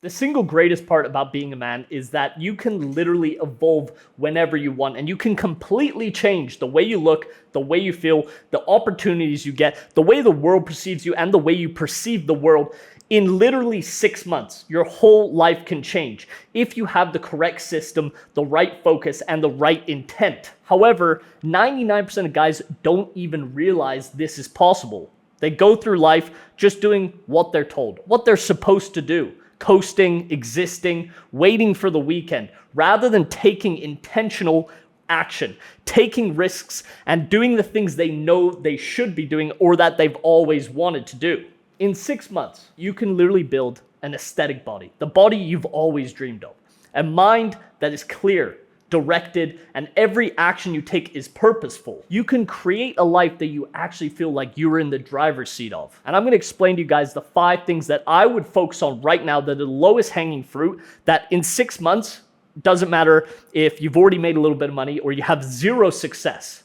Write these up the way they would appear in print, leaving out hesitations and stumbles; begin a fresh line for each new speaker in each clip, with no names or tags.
The single greatest part about being a man is that you can literally evolve whenever you want, and you can completely change the way you look, the way you feel, the opportunities you get, the way the world perceives you, and the way you perceive the world. In literally 6 months, your whole life can change if you have the correct system, the right focus, and the right intent. However, 99% of guys don't even realize this is possible. They go through life just doing what they're told, what they're supposed to do. Coasting, existing, waiting for the weekend, rather than taking intentional action, taking risks, and doing the things they know they should be doing or that they've always wanted to do. In 6 months, you can literally build an aesthetic body, the body you've always dreamed of, a mind that is clear, directed, and every action you take is purposeful. You can create a life that you actually feel like you're in the driver's seat of. And I'm going to explain to you guys the 5 things that I would focus on right now that are the lowest hanging fruit, that in 6 months, doesn't matter if you've already made a little bit of money or you have zero success.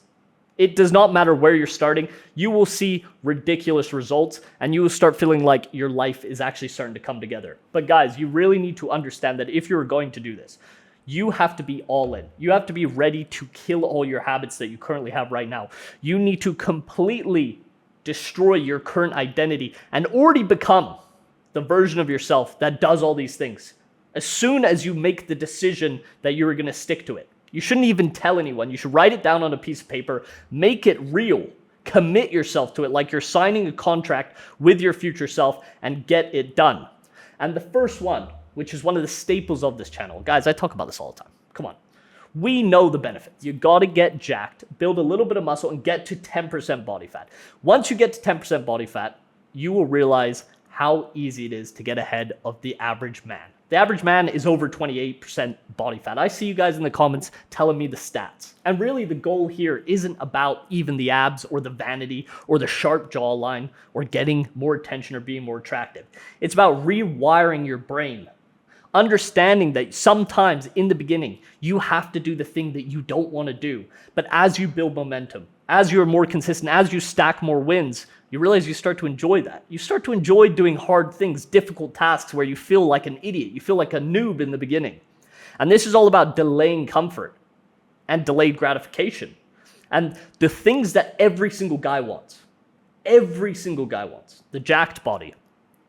It does not matter where you're starting. You will see ridiculous results and you will start feeling like your life is actually starting to come together. But guys, you really need to understand that if you're going to do this, you have to be all in. You have to be ready to kill all your habits that you currently have right now. You need to completely destroy your current identity and already become the version of yourself that does all these things. As soon as you make the decision that you're going to stick to it, you shouldn't even tell anyone. You should write it down on a piece of paper, make it real, commit yourself to it like you're signing a contract with your future self and get it done. And the first one, which is one of the staples of this channel. Guys, I talk about this all the time. Come on. We know the benefits. You got to get jacked, build a little bit of muscle, and get to 10% body fat. Once you get to 10% body fat, you will realize how easy it is to get ahead of the average man. The average man is over 28% body fat. I see you guys in the comments telling me the stats. And really the goal here isn't about even the abs or the vanity or the sharp jawline or getting more attention or being more attractive. It's about rewiring your brain. Understanding that sometimes in the beginning, you have to do the thing that you don't want to do. But as you build momentum, as you're more consistent, as you stack more wins, you realize you start to enjoy that. You start to enjoy doing hard things, difficult tasks where you feel like an idiot. You feel like a noob in the beginning. And this is all about delaying comfort and delayed gratification. And the things that every single guy wants, the jacked body,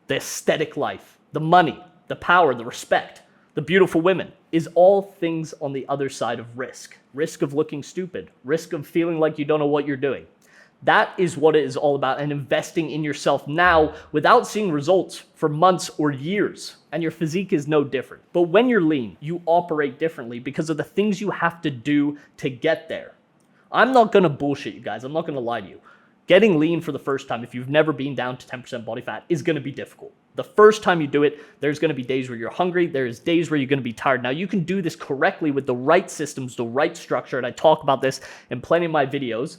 the aesthetic life, the money, the power, the respect, the beautiful women, is all things on the other side of risk. Risk of looking stupid, risk of feeling like you don't know what you're doing. That is what it is all about, and investing in yourself now without seeing results for months or years. And your physique is no different. But when you're lean, you operate differently because of the things you have to do to get there. I'm not gonna bullshit you guys. I'm not gonna lie to you. Getting lean for the first time, if you've never been down to 10% body fat, is gonna be difficult. The first time you do it, there's gonna be days where you're hungry, there's days where you're gonna be tired. Now you can do this correctly with the right systems, the right structure, and I talk about this in plenty of my videos.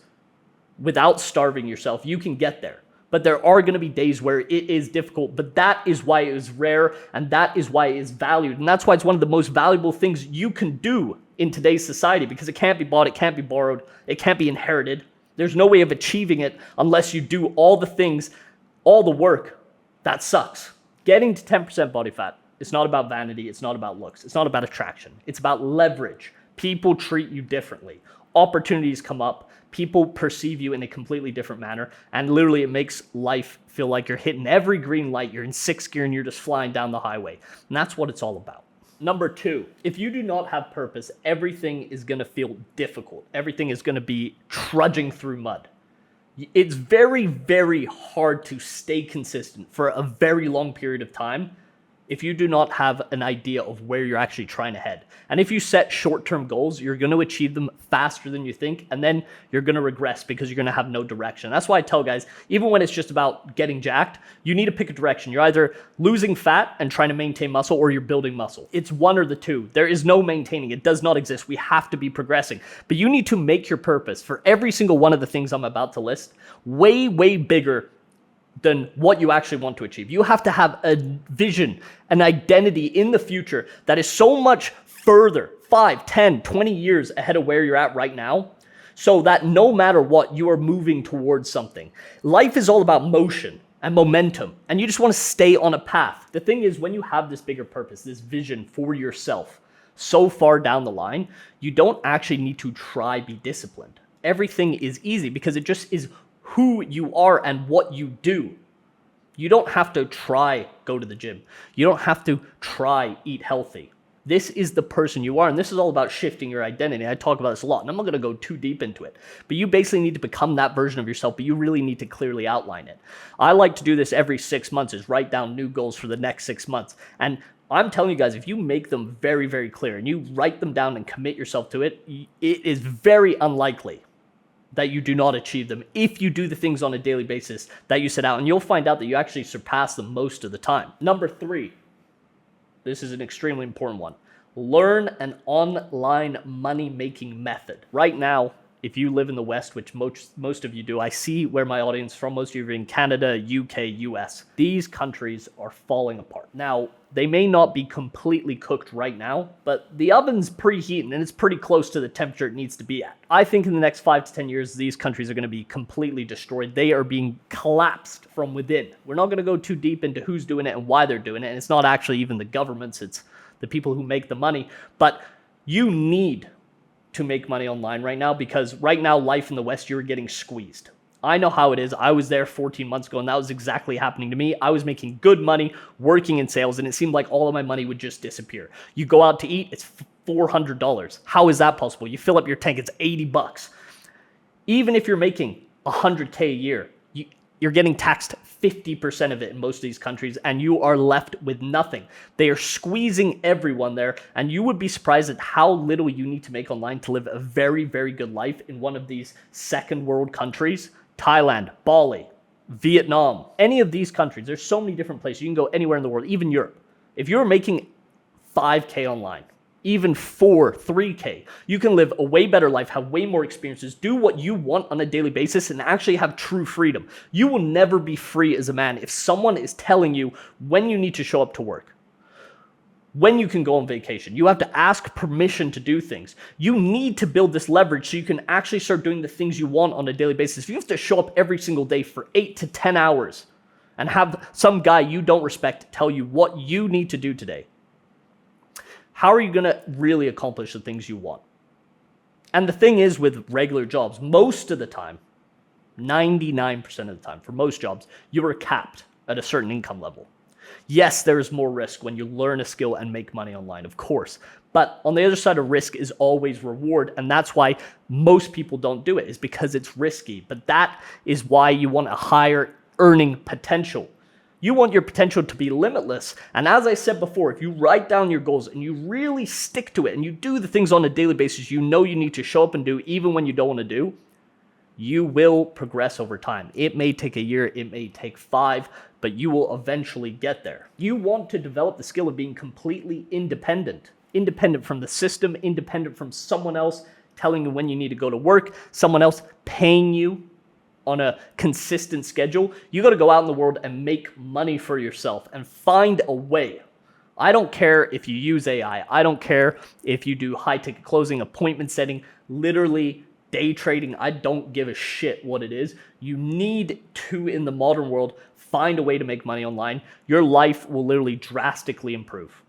Without starving yourself, you can get there. But there are gonna be days where it is difficult, but that is why it is rare, and that is why it is valued. And that's why it's one of the most valuable things you can do in today's society, because it can't be bought, it can't be borrowed, it can't be inherited. There's no way of achieving it unless you do all the things, all the work. That sucks. Getting to 10% body fat, it's not about vanity, it's not about looks, it's not about attraction. It's about leverage. People treat you differently. Opportunities come up. People perceive you in a completely different manner. And literally it makes life feel like you're hitting every green light. You're in 6th gear and you're just flying down the highway. And that's what it's all about. Number 2, if you do not have purpose, everything is going to feel difficult. Everything is going to be trudging through mud. It's very, very hard to stay consistent for a very long period of time if you do not have an idea of where you're actually trying to head. And if you set short-term goals, you're going to achieve them faster than you think, and then you're going to regress because you're going to have no direction. That's why I tell guys, even when it's just about getting jacked, you need to pick a direction. You're either losing fat and trying to maintain muscle, or you're building muscle. It's one or the two. There is no maintaining. It does not exist. We have to be progressing. But you need to make your purpose for every single one of the things I'm about to list way, way bigger than what you actually want to achieve. You have to have a vision, an identity in the future that is so much further, 5, 10, 20 years ahead of where you're at right now, so that no matter what, you are moving towards something. Life is all about motion. and momentum, and you just want to stay on a path. The thing is, when you have this bigger purpose, this vision for yourself so far down the line, you don't actually need to try be disciplined. Everything is easy because it just is who you are and what you do. You don't have to try go to the gym. You don't have to try eat healthy. This is the person you are, and this is all about shifting your identity. I talk about this a lot, and I'm not going to go too deep into it, but you basically need to become that version of yourself, but you really need to clearly outline it. I like to do this every 6 months, is write down new goals for the next 6 months. And I'm telling you guys, if you make them very, very clear and you write them down and commit yourself to it, it is very unlikely that you do not achieve them if you do the things on a daily basis that you set out, and you'll find out that you actually surpass them most of the time. Number 3. This is an extremely important one. Learn an online money-making method. Right now, if you live in the West, which most of you do, I see where my audience from. Most of you are in Canada, UK, US. These countries are falling apart. Now, they may not be completely cooked right now, but the oven's preheating and it's pretty close to the temperature it needs to be at. I think in the next 5 to 10 years, these countries are going to be completely destroyed. They are being collapsed from within. We're not going to go too deep into who's doing it and why they're doing it. And it's not actually even the governments, it's the people who make the money. But you need to make money online right now, because right now, life in the West, you're getting squeezed. I know how it is. I was there 14 months ago, and that was exactly happening to me. I was making good money working in sales, and it seemed like all of my money would just disappear. You go out to eat, it's $400. How is that possible? You fill up your tank, it's $80. Even if you're making $100K a year, you're getting taxed 50% of it in most of these countries, and you are left with nothing. They are squeezing everyone there, and you would be surprised at how little you need to make online to live a very, very good life in one of these second world countries. Thailand, Bali, Vietnam, any of these countries. There's so many different places. You can go anywhere in the world, even Europe. If you're making 5K online, even 3K, you can live a way better life, have way more experiences, do what you want on a daily basis, and actually have true freedom. You will never be free as a man if someone is telling you when you need to show up to work, when you can go on vacation. You have to ask permission to do things. You need to build this leverage so you can actually start doing the things you want on a daily basis. If you have to show up every single day for 8 to 10 hours and have some guy you don't respect tell you what you need to do today, how are you going to really accomplish the things you want? And the thing is, with regular jobs, most of the time, 99% of the time, for most jobs, you are capped at a certain income level. Yes, there is more risk when you learn a skill and make money online, of course. But on the other side of risk is always reward, and that's why most people don't do it, is because it's risky. But that is why you want a higher earning potential. You want your potential to be limitless. And as I said before, if you write down your goals and you really stick to it and you do the things on a daily basis you know you need to show up and do even when you don't want to do, you will progress over time. It may take a year, it may take 5, but you will eventually get there. You want to develop the skill of being completely independent. Independent from the system, independent from someone else telling you when you need to go to work, someone else paying you on a consistent schedule. You got to go out in the world and make money for yourself and find a way. I don't care if you use AI. I don't care if you do high ticket closing, appointment setting, literally day trading. I don't give a shit what it is. You need to, in the modern world, find a way to make money online. Your life will literally drastically improve.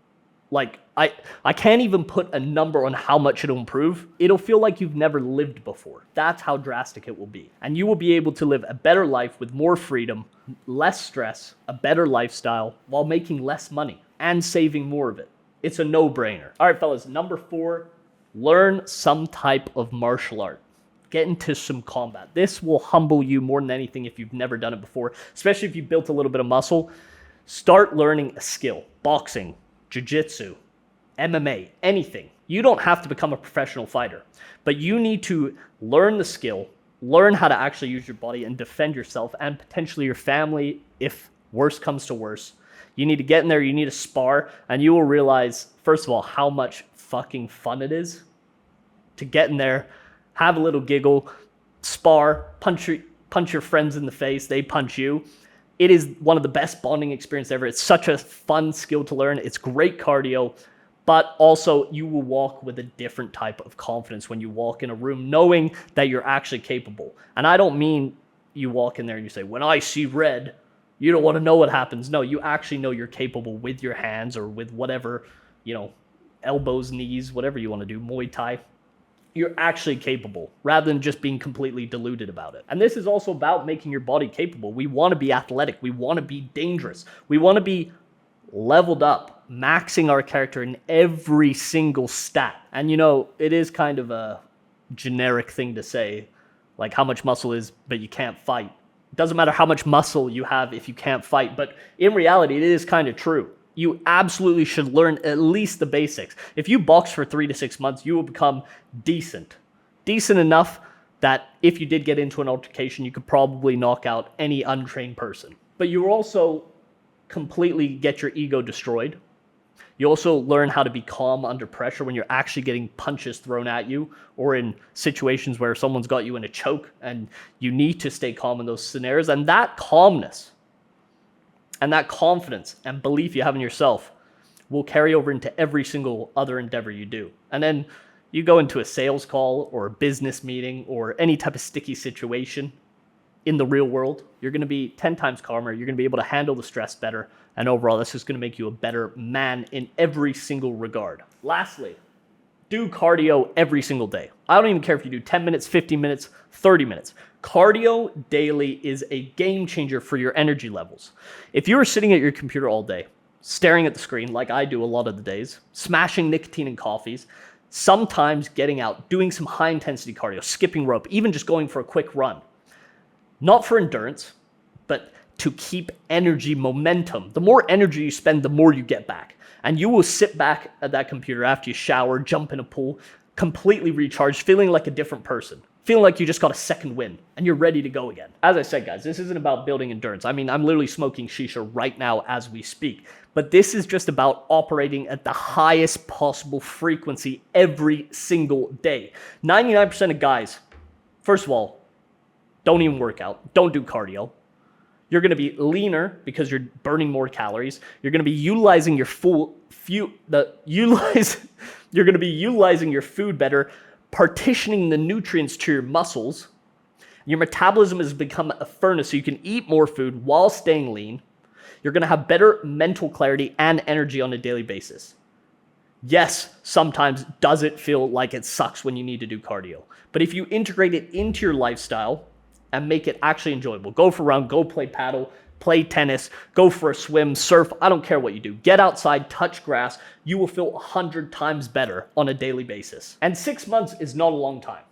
Like, I can't even put a number on how much it'll improve. It'll feel like you've never lived before. That's how drastic it will be. And you will be able to live a better life with more freedom, less stress, a better lifestyle, while making less money and saving more of it. It's a no-brainer. All right, fellas, number 4, learn some type of martial art. Get into some combat. This will humble you more than anything if you've never done it before, especially if you built a little bit of muscle. Start learning a skill. Boxing, jiu-jitsu, MMA, anything. You don't have to become a professional fighter, but you need to learn the skill, learn how to actually use your body and defend yourself and potentially your family if worse comes to worse. You need to get in there, you need to spar, and you will realize, first of all, how much fucking fun it is to get in there, have a little giggle, spar, punch your friends in the face, they punch you. It is one of the best bonding experiences ever. It's such a fun skill to learn. It's great cardio, but also you will walk with a different type of confidence when you walk in a room knowing that you're actually capable. And I don't mean you walk in there and you say, when I see red, You don't want to know what happens. No, you actually know you're capable with your hands or with whatever, elbows, knees, whatever you want to do, Muay Thai. You're actually capable rather than just being completely deluded about it. And this is also about making your body capable. We want to be athletic. We want to be dangerous. We want to be leveled up, maxing our character in every single stat. And it is kind of a generic thing to say, like how much muscle is, but you can't fight. It doesn't matter how much muscle you have if you can't fight. But in reality, it is kind of true. You absolutely should learn at least the basics. If you box for 3 to 6 months, you will become decent. Decent enough that if you did get into an altercation, you could probably knock out any untrained person. But you also completely get your ego destroyed. You also learn how to be calm under pressure when you're actually getting punches thrown at you, or in situations where someone's got you in a choke and you need to stay calm in those scenarios. And that calmness and that confidence and belief you have in yourself will carry over into every single other endeavor you do. And then you go into a sales call or a business meeting or any type of sticky situation in the real world, you're going to be 10 times calmer. You're going to be able to handle the stress better. And overall, this is going to make you a better man in every single regard. Lastly, do cardio every single day. I don't even care if you do 10 minutes, 15 minutes, 30 minutes. Cardio daily is a game changer for your energy levels. If you are sitting at your computer all day, staring at the screen like I do a lot of the days, smashing nicotine and coffees, sometimes getting out, doing some high intensity cardio, skipping rope, even just going for a quick run, not for endurance, but to keep energy momentum. The more energy you spend, the more you get back. And you will sit back at that computer after you shower, jump in a pool, completely recharged, feeling like a different person, feeling like you just got a second win and you're ready to go again. As I said, guys, this isn't about building endurance. I mean, I'm literally smoking shisha right now as we speak, but this is just about operating at the highest possible frequency every single day. 99% of guys, first of all, don't even work out. Don't do cardio. You're going to be leaner because you're burning more calories. You're going to be utilizing your you're going to be utilizing your food better, partitioning the nutrients to your muscles. Your metabolism has become a furnace, so you can eat more food while staying lean. You're going to have better mental clarity and energy on a daily basis. Yes, sometimes does it feel like it sucks when you need to do cardio. But if you integrate it into your lifestyle and make it actually enjoyable, go for a run, go play paddle, play tennis, go for a swim, surf, I don't care what you do. Get outside, touch grass, you will feel 100 times better on a daily basis. And 6 months is not a long time,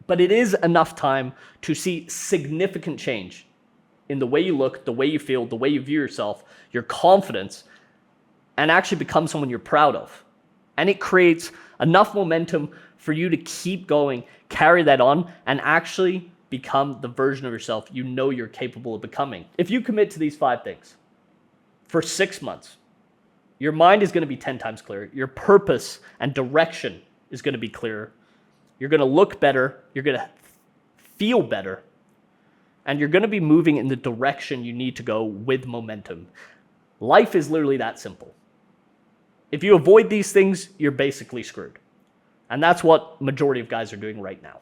but it is enough time to see significant change in the way you look, the way you feel, the way you view yourself, your confidence, and actually become someone you're proud of. And it creates enough momentum for you to keep going, carry that on, and actually become the version of yourself you know you're capable of becoming. If you commit to these 5 things for 6 months, your mind is going to be 10 times clearer. Your purpose and direction is going to be clearer. You're going to look better. You're going to feel better. And you're going to be moving in the direction you need to go with momentum. Life is literally that simple. If you avoid these things, you're basically screwed. And that's what majority of guys are doing right now.